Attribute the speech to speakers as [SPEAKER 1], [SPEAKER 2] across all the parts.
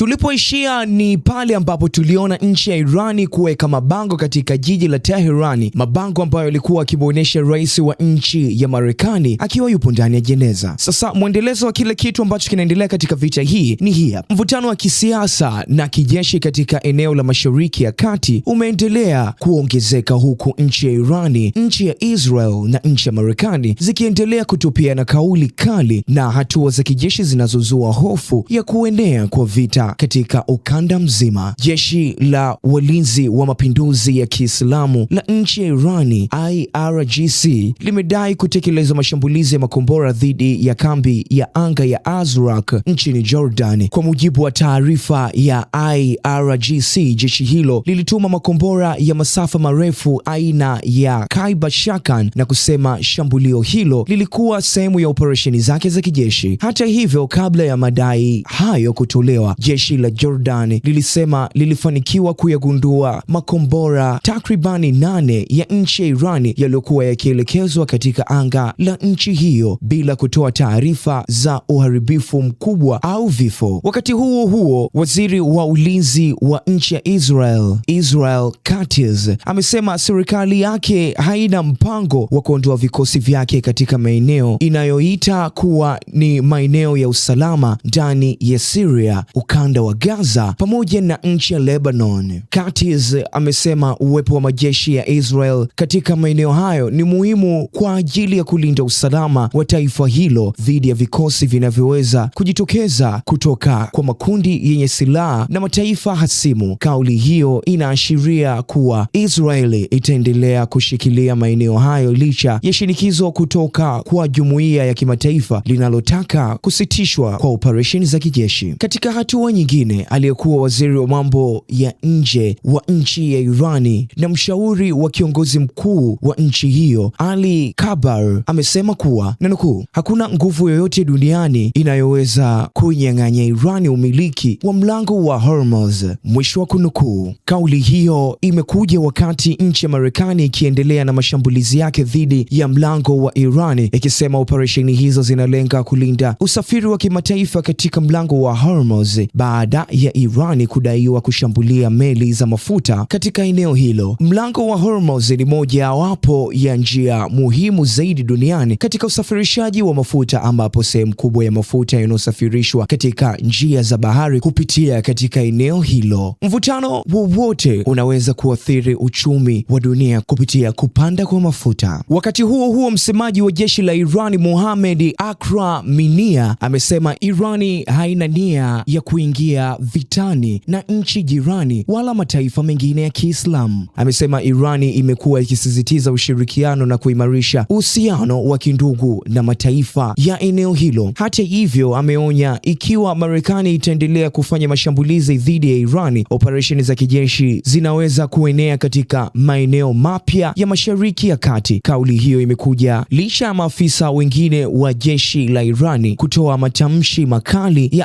[SPEAKER 1] Tulipoishia ni pale ambapo tuliona nchi ya Irani kuweka mabango katika jiji la Teherani, mabango ambayo yalikuwa akimuonesha rais wa nchi ya Marekani akiwa yupo ndani ya jeneza. Sasa mwendelezo wa kile kitu ambacho kinaendelea katika vita hii ni hii hapa. Mvutano wa kisiasa na kijeshi katika eneo la Mashariki ya Kati umeendelea kuongezeka, huku nchi ya Irani, nchi ya Israel na nchi ya Marekani zikiendelea kutupiana kauli kali na hatua za kijeshi zinazozua hofu ya kuenea kwa vita katika ukanda mzima. Jeshi la Walinzi wa Mapinduzi ya Kiislamu la nchi ya Irani IRGC limedai kutekeleza mashambulizi ya makombora dhidi ya kambi ya anga ya Azraq nchini Jordan. Kwa mujibu wa taarifa ya IRGC, jeshi hilo lilituma makombora ya masafa marefu aina ya Kaibashakan na kusema shambulio hilo lilikuwa sehemu ya operesheni zake za kijeshi. Hata hivyo, kabla ya madai hayo kutolewa, jeshi la Jordan lilisema lilifanikiwa kuyagundua makombora takribani 8 ya nchi ya Irani yaliyokuwa yakielekezwa katika anga la nchi hiyo bila kutoa taarifa za uharibifu mkubwa au vifo. Wakati huo huo, waziri wa ulinzi wa nchi ya Israel Katz amesema serikali yake haina mpango wa kuondoa vikosi vyake katika maeneo inayoita kuwa ni maeneo ya usalama ndani ya Syria, ukanda wa Gaza pamoja na nchi ya Lebanon. Katz amesema uwepo wa majeshi ya Israel katika maeneo hayo ni muhimu kwa ajili ya kulinda usalama wa taifa hilo dhidi ya vikosi vinavyoweza kujitokeza kutoka kwa makundi yenye silaha na mataifa hasimu. Kauli hiyo inaashiria kuwa Israeli itaendelea kushikilia maeneo hayo licha ya shinikizo kutoka kwa jumuiya ya kimataifa linalotaka kusitishwa kwa operesheni za kijeshi. Katika hatua nyingine, aliyekuwa waziri wa mambo ya nje wa nchi ya Irani na mshauri wa kiongozi mkuu wa nchi hiyo Ali Kabar amesema kuwa, na nukuu, hakuna nguvu yoyote duniani inayoweza kuinyang'anya Irani umiliki wa mlango wa Hormuz, mwisho wa kunukuu. Kauli hiyo imekuja wakati nchi ya Marekani ikiendelea na mashambulizi yake dhidi ya mlango wa Irani, ikisema operesheni hizo zinalenga kulinda usafiri wa kimataifa katika mlango wa Hormuz baada ya Irani kudaiwa kushambulia meli za mafuta katika eneo hilo. Mlango wa Hormuz ni mojawapo ya njia muhimu zaidi duniani katika usafirishaji wa mafuta, ambapo sehemu kubwa ya mafuta yanayosafirishwa katika njia za bahari kupitia katika eneo hilo. Mvutano wowote unaweza kuathiri uchumi wa dunia kupitia kupanda kwa mafuta. Wakati huo huo, msemaji wa jeshi la Irani Mohammad Akra Minia amesema Irani haina nia ya kuingia vitani na nchi jirani wala mataifa mengine ya Kiislamu. Amesema Irani imekuwa ikisisitiza ushirikiano na kuimarisha uhusiano wa kindugu na mataifa ya eneo hilo. Hata hivyo, ameonya ikiwa Marekani itaendelea kufanya mashambulizi dhidi ya Irani, operesheni za kijeshi zinaweza kuenea katika maeneo mapya ya Mashariki ya Kati. Kauli hiyo imekuja licha ya maafisa wengine wa jeshi la Irani kutoa matamshi makali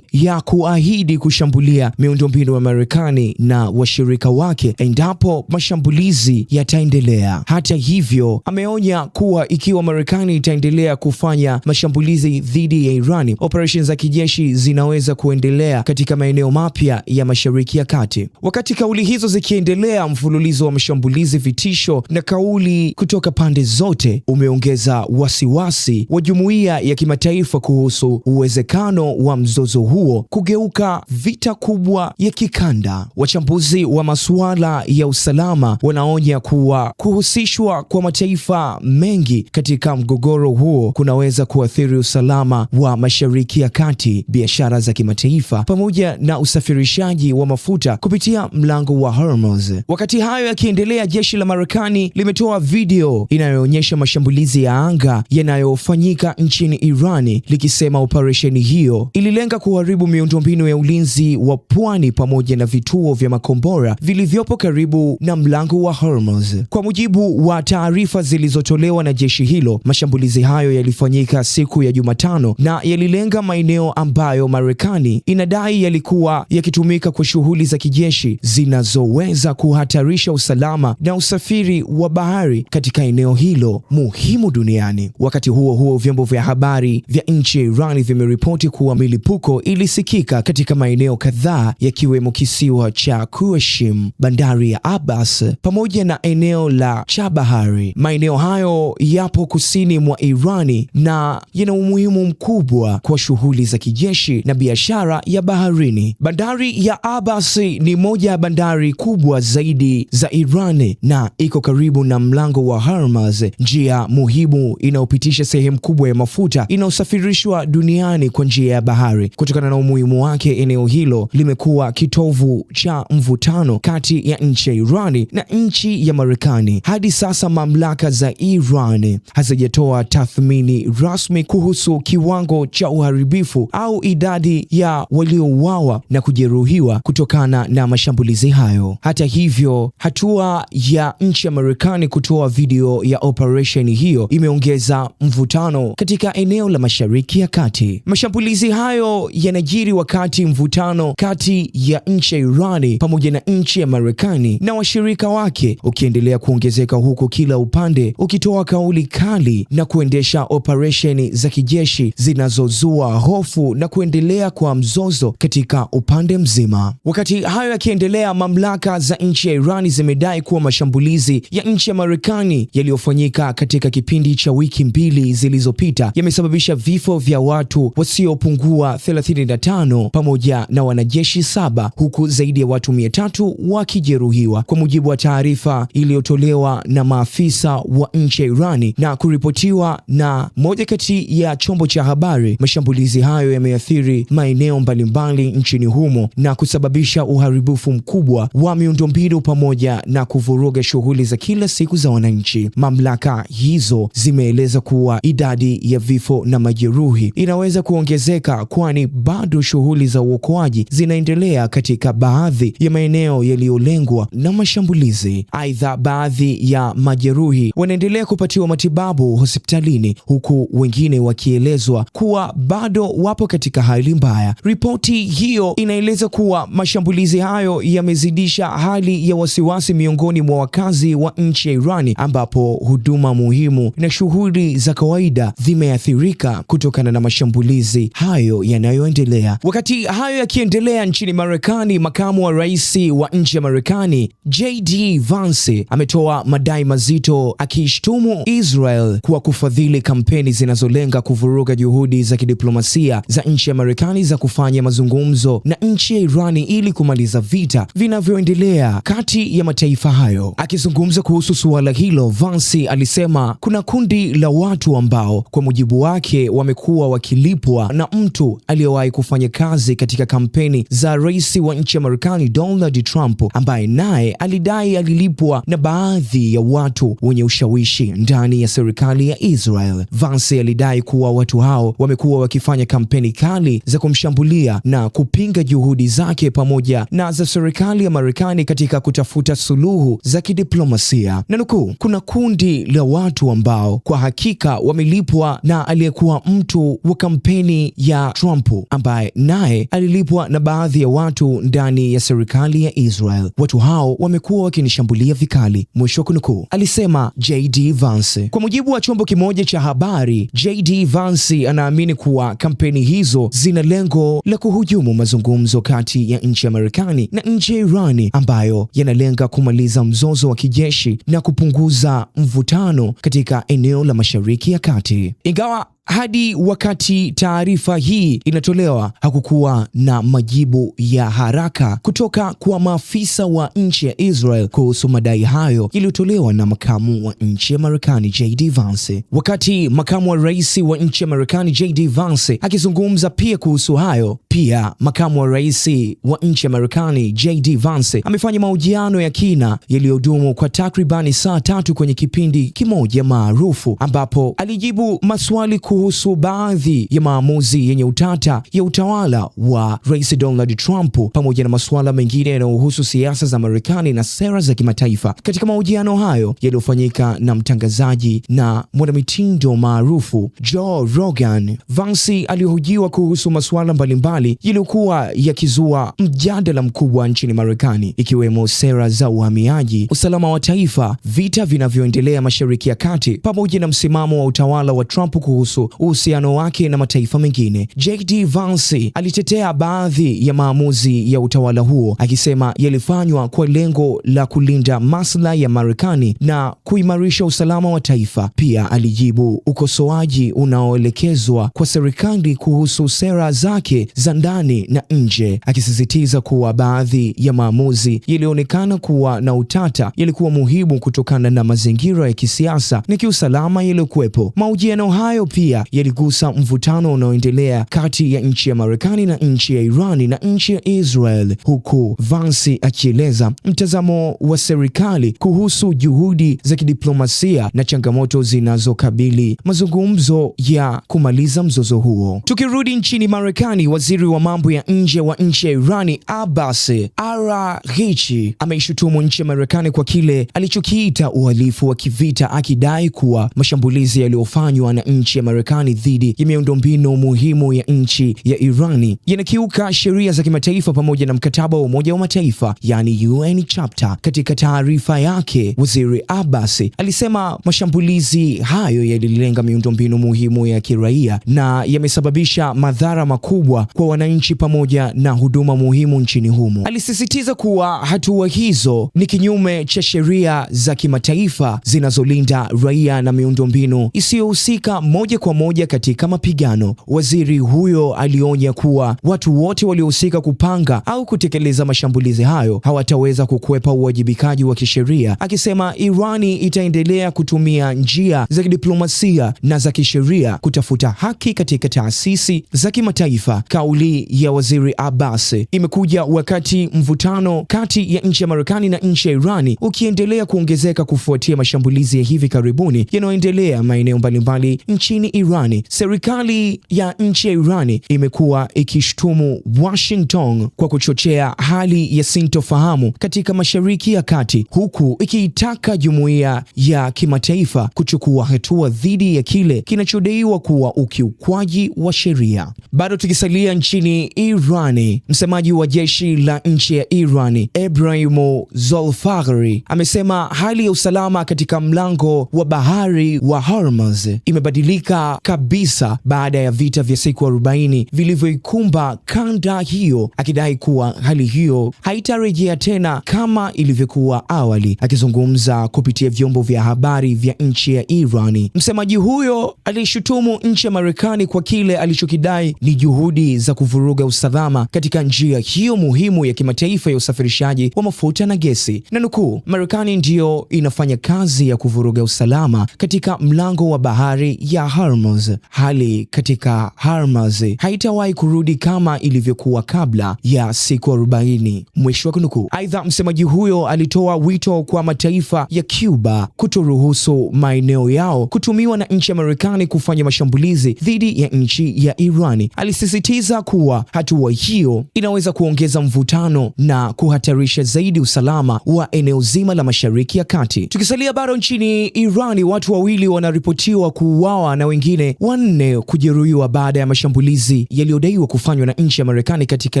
[SPEAKER 1] ya kuahidi kushambulia miundombinu ya Marekani na washirika wake endapo mashambulizi yataendelea. Hata hivyo, ameonya kuwa ikiwa Marekani itaendelea kufanya mashambulizi dhidi ya Irani, operesheni za kijeshi zinaweza kuendelea katika maeneo mapya ya Mashariki ya Kati. Wakati kauli hizo zikiendelea, mfululizo wa mashambulizi, vitisho na kauli kutoka pande zote umeongeza wasiwasi wa jumuiya ya kimataifa kuhusu uwezekano wa mzozo huo kugeuka vita kubwa ya kikanda. Wachambuzi wa masuala ya usalama wanaonya kuwa kuhusishwa kwa mataifa mengi katika mgogoro huo kunaweza kuathiri usalama wa Mashariki ya Kati, biashara za kimataifa pamoja na usafirishaji wa mafuta kupitia mlango wa Hormuz. Wakati hayo yakiendelea, jeshi la Marekani limetoa video inayoonyesha mashambulizi ya anga yanayofanyika nchini Irani, likisema operesheni hiyo ililenga kuharibu miundombinu ya ulinzi wa pwani pamoja na vituo vya makombora vilivyopo karibu na mlango wa Hormuz. Kwa mujibu wa taarifa zilizotolewa na jeshi hilo, mashambulizi hayo yalifanyika siku ya Jumatano na yalilenga maeneo ambayo Marekani inadai yalikuwa yakitumika kwa shughuli za kijeshi zinazoweza kuhatarisha usalama na usafiri wa bahari katika eneo hilo muhimu duniani. Wakati huo huo, vyombo vya habari vya nchi ya Irani vimeripoti kuwa milipuko ilisikika zimefanyika katika maeneo kadhaa yakiwemo kisiwa cha Qashim, bandari ya Abbas pamoja na eneo la Chabahar. Maeneo hayo yapo kusini mwa Irani na yana umuhimu mkubwa kwa shughuli za kijeshi na biashara ya baharini. Bandari ya Abbas ni moja ya bandari kubwa zaidi za Iran na iko karibu na mlango wa Hormuz, njia muhimu inayopitisha sehemu kubwa ya mafuta inayosafirishwa duniani kwa njia ya bahari. Kutokana na umuhimu wake, eneo hilo limekuwa kitovu cha mvutano kati ya nchi ya Irani na nchi ya Marekani. Hadi sasa mamlaka za Iran hazijatoa tathmini rasmi kuhusu kiwango cha uharibifu au idadi ya waliouawa na kujeruhiwa kutokana na mashambulizi hayo. Hata hivyo, hatua ya nchi ya Marekani kutoa video ya operation hiyo imeongeza mvutano katika eneo la Mashariki ya Kati. Mashambulizi hayo yanajiri wakati mvutano kati ya nchi ya Irani pamoja na nchi ya Marekani na washirika wake ukiendelea kuongezeka, huku kila upande ukitoa kauli kali na kuendesha operesheni za kijeshi zinazozua hofu na kuendelea kwa mzozo katika upande mzima. Wakati hayo yakiendelea, mamlaka za nchi ya Irani zimedai kuwa mashambulizi ya nchi ya Marekani yaliyofanyika katika kipindi cha wiki mbili zilizopita yamesababisha vifo vya watu wasiopungua 35 pamoja na wanajeshi 7, huku zaidi ya watu 300 wakijeruhiwa, kwa mujibu wa taarifa iliyotolewa na maafisa wa nchi ya Irani na kuripotiwa na moja kati ya chombo cha habari. Mashambulizi hayo yameathiri maeneo mbalimbali nchini humo na kusababisha uharibifu mkubwa wa miundombinu pamoja na kuvuruga shughuli za kila siku za wananchi. Mamlaka hizo zimeeleza kuwa idadi ya vifo na majeruhi inaweza kuongezeka, kwani bado shughuli za uokoaji zinaendelea katika baadhi ya maeneo yaliyolengwa na mashambulizi. Aidha, baadhi ya majeruhi wanaendelea kupatiwa matibabu hospitalini, huku wengine wakielezwa kuwa bado wapo katika hali mbaya. Ripoti hiyo inaeleza kuwa mashambulizi hayo yamezidisha hali ya wasiwasi miongoni mwa wakazi wa nchi ya Irani, ambapo huduma muhimu na shughuli za kawaida zimeathirika kutokana na mashambulizi hayo yanayoendelea. Wakati hayo yakiendelea nchini Marekani, makamu wa rais wa nchi ya Marekani JD Vance ametoa madai mazito akishtumu Israel kwa kufadhili kampeni zinazolenga kuvuruga juhudi za kidiplomasia za nchi ya Marekani za kufanya mazungumzo na nchi ya Irani ili kumaliza vita vinavyoendelea kati ya mataifa hayo. Akizungumza kuhusu suala hilo, Vance alisema kuna kundi la watu ambao kwa mujibu wake wamekuwa wakilipwa na mtu aliyewahi kufanya kazi katika kampeni za rais wa nchi ya Marekani Donald Trump, ambaye naye alidai alilipwa na baadhi ya watu wenye ushawishi ndani ya serikali ya Israel. Vance alidai kuwa watu hao wamekuwa wakifanya kampeni kali za kumshambulia na kupinga juhudi zake pamoja na za serikali ya Marekani katika kutafuta suluhu za kidiplomasia. Na nukuu, kuna kundi la watu ambao kwa hakika wamelipwa na aliyekuwa mtu wa kampeni ya Trump, ambaye naye alilipwa na baadhi ya watu ndani ya serikali ya Israel. Watu hao wamekuwa wakinishambulia vikali, mwisho kunukuu, alisema JD Vance. Kwa mujibu wa chombo kimoja cha habari, JD Vance anaamini kuwa kampeni hizo zina lengo la kuhujumu mazungumzo kati ya nchi ya Marekani na nchi ya Irani ambayo yanalenga kumaliza mzozo wa kijeshi na kupunguza mvutano katika eneo la Mashariki ya Kati. Ingawa hadi wakati taarifa hii inatolewa hakukuwa na majibu ya haraka kutoka kwa maafisa wa nchi ya Israel kuhusu madai hayo yaliyotolewa na makamu wa nchi ya Marekani JD Vance. Wakati makamu wa rais wa nchi ya Marekani JD Vance akizungumza pia kuhusu hayo, pia makamu wa rais wa nchi ya Marekani JD Vance amefanya mahojiano ya kina yaliyodumu kwa takribani saa 3 kwenye kipindi kimoja maarufu, ambapo alijibu maswali kuhusu baadhi ya maamuzi yenye utata ya utawala wa Rais Donald Trump pamoja na masuala mengine yanayohusu siasa za Marekani na sera za kimataifa. Katika mahojiano hayo yaliyofanyika na mtangazaji na mwanamitindo maarufu Joe Rogan, Vance alihojiwa kuhusu masuala mbalimbali yaliyokuwa yakizua mjadala mkubwa nchini Marekani, ikiwemo sera za uhamiaji, usalama wa taifa, vita vinavyoendelea Mashariki ya Kati, pamoja na msimamo wa utawala wa Trump kuhusu kuhusu uhusiano wake na mataifa mengine. JD Vance alitetea baadhi ya maamuzi ya utawala huo akisema yalifanywa kwa lengo la kulinda maslahi ya Marekani na kuimarisha usalama wa taifa. Pia alijibu ukosoaji unaoelekezwa kwa serikali kuhusu sera zake za ndani na nje, akisisitiza kuwa baadhi ya maamuzi yalionekana kuwa na utata yalikuwa muhimu kutokana na mazingira ya kisiasa na kiusalama yaliyokuwepo. Mahojiano hayo pia yaligusa mvutano unaoendelea kati ya nchi ya Marekani na nchi ya Irani na nchi ya Israel, huku Vance akieleza mtazamo wa serikali kuhusu juhudi za kidiplomasia na changamoto zinazokabili mazungumzo ya kumaliza mzozo huo. Tukirudi nchini Marekani, waziri wa mambo ya nje wa nchi ya Irani Abbas Araghchi ameishutumu nchi ya Marekani kwa kile alichokiita uhalifu wa kivita, akidai kuwa mashambulizi yaliyofanywa na nchi ya Marekani dhidi ya miundombinu muhimu ya nchi ya Irani yanakiuka sheria za kimataifa pamoja na mkataba wa Umoja wa Mataifa, yani UN Chapter. Katika taarifa yake, waziri Abbas alisema mashambulizi hayo yalilenga miundombinu muhimu ya kiraia na yamesababisha madhara makubwa kwa wananchi pamoja na huduma muhimu nchini humo. Alisisitiza kuwa hatua hizo ni kinyume cha sheria za kimataifa zinazolinda raia na miundombinu isiyohusika moja kwa moja katika mapigano. Waziri huyo alionya kuwa watu wote waliohusika kupanga au kutekeleza mashambulizi hayo hawataweza kukwepa uwajibikaji wa kisheria, akisema Irani itaendelea kutumia njia za kidiplomasia na za kisheria kutafuta haki katika taasisi za kimataifa. Kauli ya waziri Abbas imekuja wakati mvutano kati ya nchi ya Marekani na nchi ya Irani ukiendelea kuongezeka kufuatia mashambulizi ya hivi karibuni yanayoendelea maeneo mbalimbali nchini Irani. Serikali ya nchi ya Irani imekuwa ikishtumu Washington kwa kuchochea hali ya sintofahamu katika Mashariki ya Kati, huku ikiitaka jumuiya ya kimataifa kuchukua hatua dhidi ya kile kinachodaiwa kuwa ukiukwaji wa sheria. Bado tukisalia nchini Irani, msemaji wa jeshi la nchi ya Irani Ebrahim Zolfaghari amesema hali ya usalama katika mlango wa bahari wa Hormuz imebadilika kabisa baada ya vita vya siku 40 vilivyoikumba kanda hiyo, akidai kuwa hali hiyo haitarejea tena kama ilivyokuwa awali. Akizungumza kupitia vyombo vya habari vya nchi ya Irani, msemaji huyo alishutumu nchi ya Marekani kwa kile alichokidai ni juhudi za kuvuruga usalama katika njia hiyo muhimu ya kimataifa ya usafirishaji wa mafuta na gesi. Na nukuu, Marekani ndiyo inafanya kazi ya kuvuruga usalama katika mlango wa bahari ya Hormuz. Hali katika Hormuz haitawahi kurudi kama ilivyokuwa kabla ya siku 40. Mwisho wa kunukuu. Aidha, msemaji huyo alitoa wito kwa mataifa ya Cuba kutoruhusu maeneo yao kutumiwa na nchi ya Marekani kufanya mashambulizi dhidi ya nchi ya Irani. Alisisitiza kuwa hatua hiyo inaweza kuongeza mvutano na kuhatarisha zaidi usalama wa eneo zima la Mashariki ya Kati. Tukisalia bado nchini Irani, watu wawili wanaripotiwa kuuawa na wengine 4 kujeruhiwa baada ya mashambulizi yaliyodaiwa kufanywa na nchi ya Marekani katika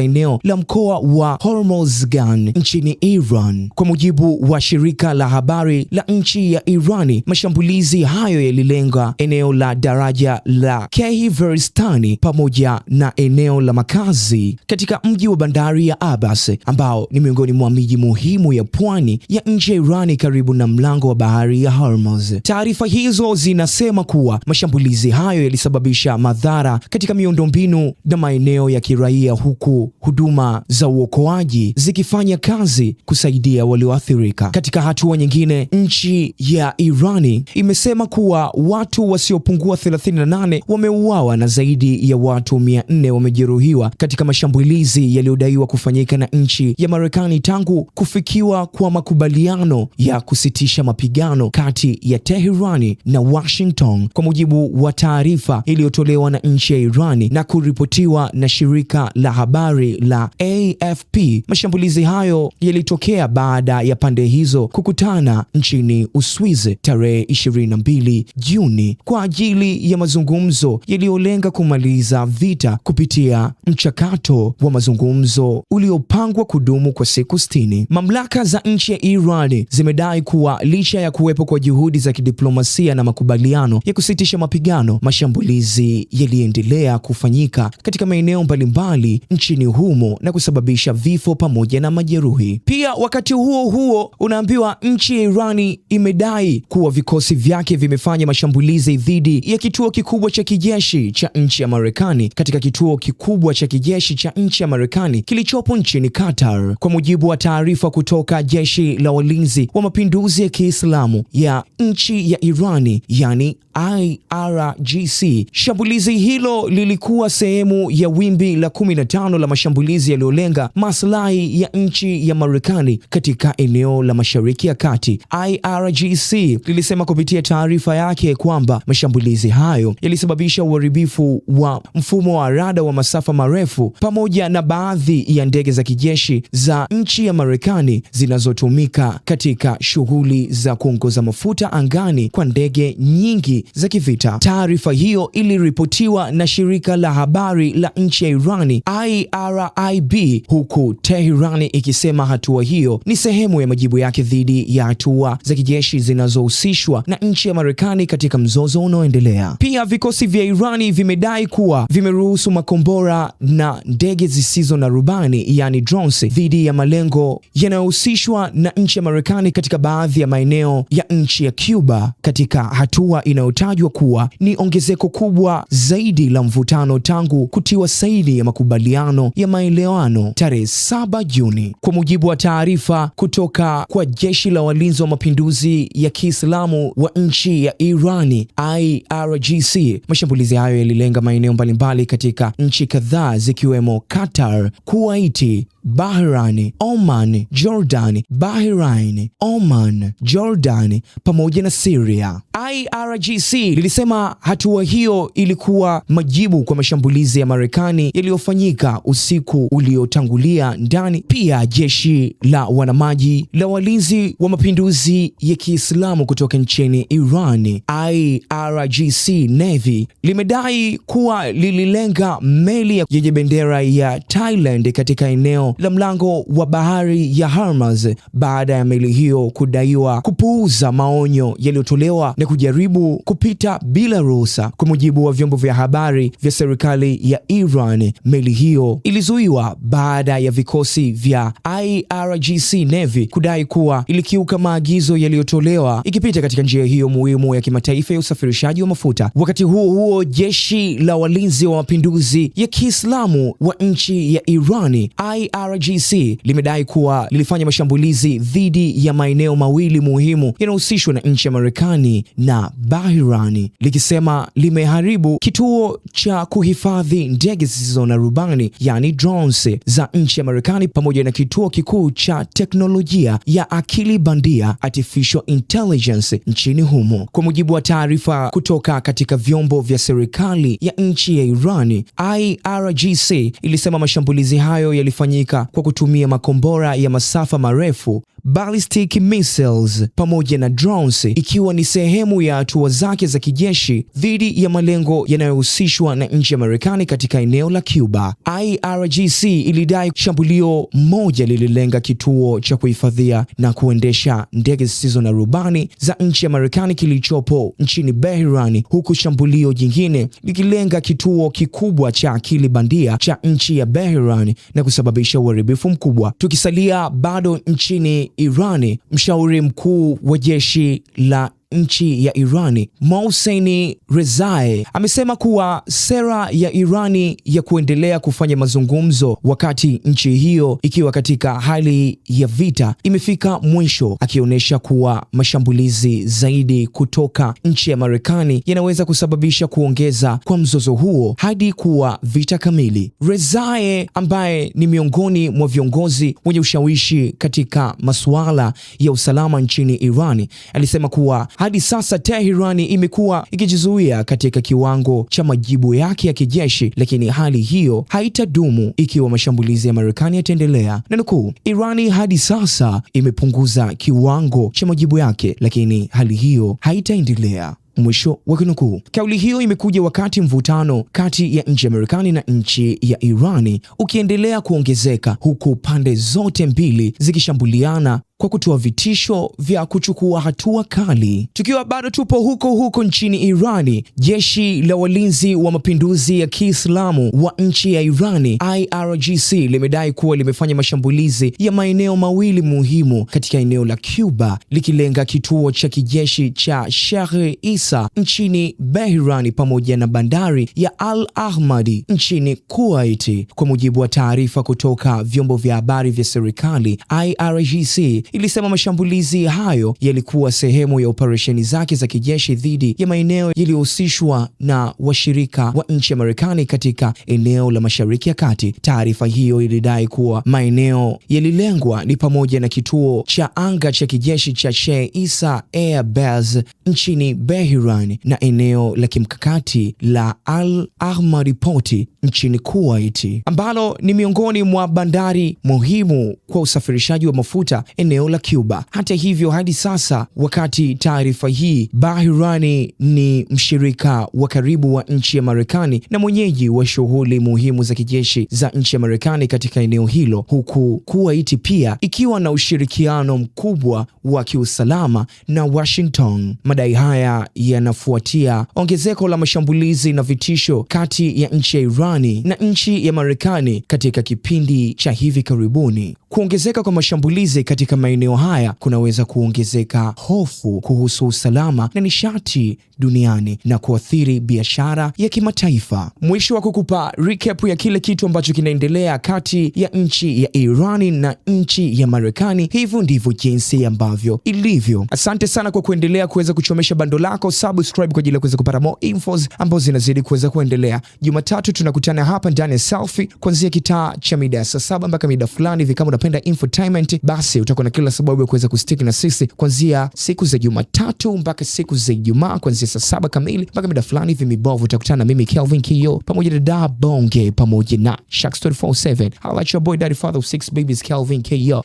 [SPEAKER 1] eneo la mkoa wa Hormozgan nchini Iran. Kwa mujibu wa shirika la habari la nchi ya Irani, mashambulizi hayo yalilenga eneo la daraja la Kehverstani pamoja na eneo la makazi katika mji wa bandari ya Abbas, ambao ni miongoni mwa miji muhimu ya pwani ya nchi ya Irani karibu na mlango wa bahari ya Hormuz. Taarifa hizo zinasema kuwa mashambulizi hayo yalisababisha madhara katika miundombinu na maeneo ya kiraia, huku huduma za uokoaji zikifanya kazi kusaidia walioathirika. Katika hatua nyingine, nchi ya Irani imesema kuwa watu wasiopungua 38 wameuawa na zaidi ya watu 400 wamejeruhiwa katika mashambulizi yaliyodaiwa kufanyika na nchi ya Marekani tangu kufikiwa kwa makubaliano ya kusitisha mapigano kati ya Teherani na Washington, kwa mujibu wa taarifa iliyotolewa na nchi ya Irani na kuripotiwa na shirika la habari la AFP. Mashambulizi hayo yalitokea baada ya pande hizo kukutana nchini Uswizi tarehe 22 Juni kwa ajili ya mazungumzo yaliyolenga kumaliza vita kupitia mchakato wa mazungumzo uliopangwa kudumu kwa siku 60. Mamlaka za nchi ya Irani zimedai kuwa licha ya kuwepo kwa juhudi za kidiplomasia na makubaliano ya kusitisha mapigano, mapigano, mashambulizi yaliendelea kufanyika katika maeneo mbalimbali nchini humo na kusababisha vifo pamoja na majeruhi. Pia wakati huo huo, unaambiwa nchi ya Irani imedai kuwa vikosi vyake vimefanya mashambulizi dhidi ya kituo kikubwa cha kijeshi cha nchi ya Marekani, katika kituo kikubwa cha kijeshi cha nchi ya Marekani kilichopo nchini Qatar. Kwa mujibu wa taarifa kutoka Jeshi la Walinzi wa Mapinduzi ya Kiislamu ya nchi ya Irani, yani IRGC, shambulizi hilo lilikuwa sehemu ya wimbi la 15 la mashambulizi yaliyolenga maslahi ya nchi ya Marekani katika eneo la Mashariki ya Kati. IRGC lilisema kupitia taarifa yake kwamba mashambulizi hayo yalisababisha uharibifu wa mfumo wa rada wa masafa marefu pamoja na baadhi ya ndege za kijeshi za nchi ya Marekani zinazotumika katika shughuli za kuongoza mafuta angani kwa ndege nyingi za kivita. Taarifa hiyo iliripotiwa na shirika la habari la nchi ya Irani IRIB, huku Tehran ikisema hatua hiyo ni sehemu ya majibu yake dhidi ya hatua za kijeshi zinazohusishwa na nchi ya Marekani katika mzozo unaoendelea. Pia vikosi vya Irani vimedai kuwa vimeruhusu makombora na ndege zisizo na rubani, yani drones, dhidi ya malengo yanayohusishwa na nchi ya Marekani katika baadhi ya maeneo ya nchi ya Cuba, katika hatua inayotajwa kuwa ni ongezeko kubwa zaidi la mvutano tangu kutiwa saini ya makubaliano ya maelewano tarehe 7 Juni. Kwa mujibu wa taarifa kutoka kwa Jeshi la Walinzi wa Mapinduzi ya Kiislamu wa nchi ya Irani IRGC, mashambulizi hayo yalilenga maeneo mbalimbali katika nchi kadhaa zikiwemo Qatar, Kuwait, Bahrain, Oman, Jordan, Bahrain, Oman, Jordan pamoja na Syria. IRGC lilisema hatua hiyo ilikuwa majibu kwa mashambulizi ya Marekani yaliyofanyika usiku uliotangulia ndani. Pia jeshi la wanamaji la Walinzi wa Mapinduzi ya Kiislamu kutoka nchini Iran, IRGC Navy, limedai kuwa lililenga meli yenye bendera ya Thailand katika eneo la mlango wa bahari ya Hormuz baada ya meli hiyo kudaiwa kupuuza maonyo yaliyotolewa na kujaribu kupita bila ruhusa. Kwa mujibu wa vyombo vya habari vya serikali ya Iran, meli hiyo ilizuiwa baada ya vikosi vya IRGC Navy kudai kuwa ilikiuka maagizo yaliyotolewa ikipita katika njia hiyo muhimu ya kimataifa ya usafirishaji wa mafuta. Wakati huo huo, jeshi la walinzi wa mapinduzi ya Kiislamu wa nchi ya Iran IRGC limedai kuwa lilifanya mashambulizi dhidi ya maeneo mawili muhimu yanayohusishwa na nchi ya Marekani na Bahrain, likisema limeharibu kituo cha kuhifadhi ndege zisizo na rubani, yani drones, za nchi ya Marekani pamoja na kituo kikuu cha teknolojia ya akili bandia, artificial intelligence, nchini humo. Kwa mujibu wa taarifa kutoka katika vyombo vya serikali ya nchi ya Iran, IRGC ilisema mashambulizi hayo yalifanyika kwa kutumia makombora ya masafa marefu, ballistic missiles pamoja na drones, ikiwa ni sehemu ya hatua zake za kijeshi dhidi ya malengo yanayohusishwa na nchi ya Marekani katika eneo la Cuba. IRGC ilidai shambulio moja lililenga kituo cha kuhifadhia na kuendesha ndege zisizo na rubani za nchi ya Marekani kilichopo nchini Bahrain, huku shambulio jingine likilenga kituo kikubwa cha akili bandia cha nchi ya Bahrain na kusababisha uharibifu mkubwa. Tukisalia bado nchini Irani, mshauri mkuu wa jeshi la nchi ya Irani, Mohsen Rezaei, amesema kuwa sera ya Irani ya kuendelea kufanya mazungumzo wakati nchi hiyo ikiwa katika hali ya vita imefika mwisho, akionyesha kuwa mashambulizi zaidi kutoka nchi ya Marekani yanaweza kusababisha kuongeza kwa mzozo huo hadi kuwa vita kamili. Rezaei, ambaye ni miongoni mwa viongozi wenye ushawishi katika masuala ya usalama nchini Irani, alisema kuwa hadi sasa Tehran imekuwa ikijizuia katika kiwango cha majibu yake ya kijeshi, lakini hali hiyo haitadumu ikiwa mashambulizi ya Marekani yataendelea. Na nukuu, Irani hadi sasa imepunguza kiwango cha majibu yake, lakini hali hiyo haitaendelea. Mwisho wa kunukuu. Kauli hiyo imekuja wakati mvutano kati ya nchi ya Marekani na nchi ya Irani ukiendelea kuongezeka, huku pande zote mbili zikishambuliana kwa kutoa vitisho vya kuchukua hatua kali. Tukiwa bado tupo huko nchini Irani, jeshi la walinzi wa mapinduzi ya Kiislamu wa nchi ya Irani IRGC limedai kuwa limefanya mashambulizi ya maeneo mawili muhimu katika eneo la Cuba, likilenga kituo cha kijeshi cha Sheikh Issa nchini Bahrain pamoja na bandari ya Al Ahmadi nchini Kuwait. Kwa mujibu wa taarifa kutoka vyombo vya habari vya serikali, IRGC ilisema mashambulizi hayo yalikuwa sehemu ya operesheni zake za kijeshi dhidi ya maeneo yaliyohusishwa na washirika wa nchi ya Marekani katika eneo la Mashariki ya Kati. Taarifa hiyo ilidai kuwa maeneo yalilengwa ni pamoja na kituo cha anga cha kijeshi cha Sheikh Issa Air Base nchini Bahrain na eneo la kimkakati la Al Ahmadi Port nchini Kuwait, ambalo ni miongoni mwa bandari muhimu kwa usafirishaji wa mafuta eneo la Cuba. Hata hivyo, hadi sasa, wakati taarifa hii, Bahrain ni mshirika wa karibu wa nchi ya Marekani na mwenyeji wa shughuli muhimu za kijeshi za nchi ya Marekani katika eneo hilo, huku Kuwait pia ikiwa na ushirikiano mkubwa wa kiusalama na Washington. Madai haya yanafuatia ongezeko la mashambulizi na vitisho kati ya nchi ya Irani na nchi ya Marekani katika kipindi cha hivi karibuni. Kuongezeka kwa mashambulizi katika maeneo haya kunaweza kuongezeka hofu kuhusu usalama na nishati duniani na kuathiri biashara ya kimataifa. Mwisho wa kukupa recap ya kile kitu ambacho kinaendelea kati ya nchi ya Irani na nchi ya Marekani, hivyo ndivyo jinsi ambavyo ilivyo. Asante sana kwa kuendelea kuweza kuchomesha bando lako, subscribe kwa ajili ya kuweza kupata more infos ambazo zinazidi kuweza kuendelea. Jumatatu tunakutana hapa ndani ya Selfie kuanzia kitaa cha mida ya saa 7 mpaka mida fulani hivi. Kama unapenda infotainment, basi utakuwa na kila sababu ya kuweza kustick na sisi kuanzia siku za Jumatatu mpaka siku za Ijumaa kuanzia saa 7 kamili mpaka mida fulani hivi mibovu. Utakutana na mimi Kelvin Kio pamoja na Da Bonge pamoja na Shax 24/7. I'll let your boy Daddy Father of 6 babies Kelvin Kio.